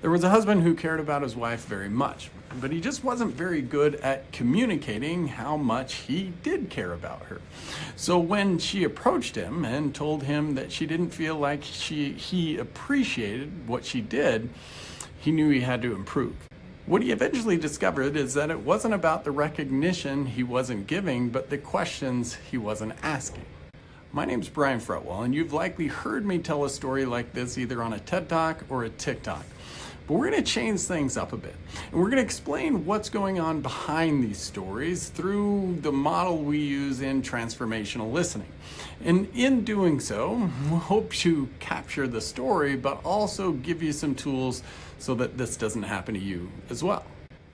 There was a husband who cared about his wife very much, but he just wasn't very good at communicating how much he did care about her. So when she approached him and told him that she didn't feel like he appreciated what she did, he knew he had to improve. What he eventually discovered is that it wasn't about the recognition he wasn't giving, but the questions he wasn't asking. My name's Brian Fretwell, and you've likely heard me tell a story like this either on a TED Talk or a TikTok. But we're going to change things up a bit, and we're going to explain what's going on behind these stories through the model we use in transformational listening. And in doing so, we hope to capture the story, but also give you some tools so that this doesn't happen to you as well.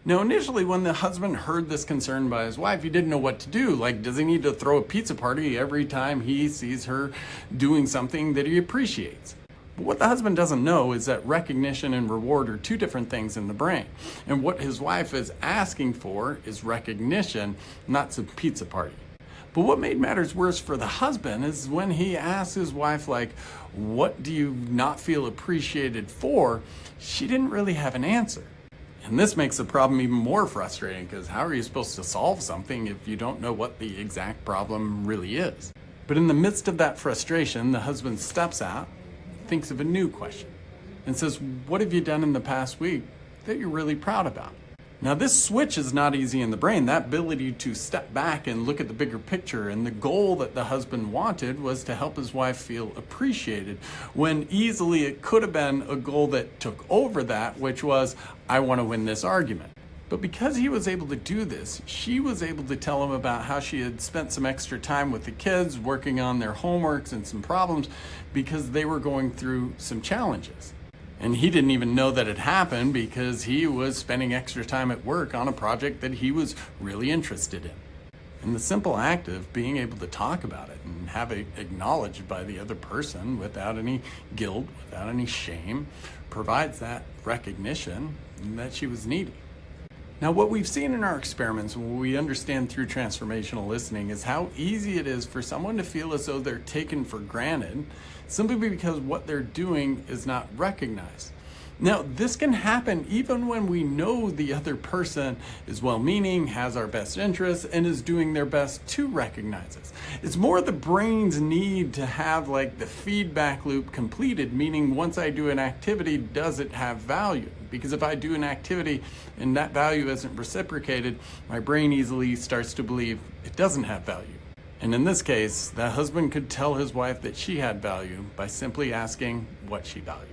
Now, initially, when the husband heard this concern by his wife, he didn't know what to do. Like, does he need to throw a pizza party every time he sees her doing something that he appreciates? But what the husband doesn't know is that recognition and reward are two different things in the brain. And what his wife is asking for is recognition, not some pizza party. But what made matters worse for the husband is when he asks his wife, like, what do you not feel appreciated for? She didn't really have an answer. And this makes the problem even more frustrating, because how are you supposed to solve something if you don't know what the exact problem really is? But in the midst of that frustration, the husband steps out, thinks of a new question, and says, what have you done in the past week that you're really proud about? Now, this switch is not easy in the brain, that ability to step back and look at the bigger picture. And the goal that the husband wanted was to help his wife feel appreciated, when easily it could have been a goal that took over that, which was, I want to win this argument. But because he was able to do this, she was able to tell him about how she had spent some extra time with the kids, working on their homeworks and some problems, because they were going through some challenges. And he didn't even know that it happened because he was spending extra time at work on a project that he was really interested in. And the simple act of being able to talk about it and have it acknowledged by the other person without any guilt, without any shame, provides that recognition that she was needing. Now, what we've seen in our experiments, and what we understand through transformational listening, is how easy it is for someone to feel as though they're taken for granted simply because what they're doing is not recognized. Now, this can happen even when we know the other person is well-meaning, has our best interests, and is doing their best to recognize us. It's more the brain's need to have like the feedback loop completed, meaning once I do an activity, does it have value? Because if I do an activity and that value isn't reciprocated, my brain easily starts to believe it doesn't have value. And in this case, the husband could tell his wife that she had value by simply asking what she valued.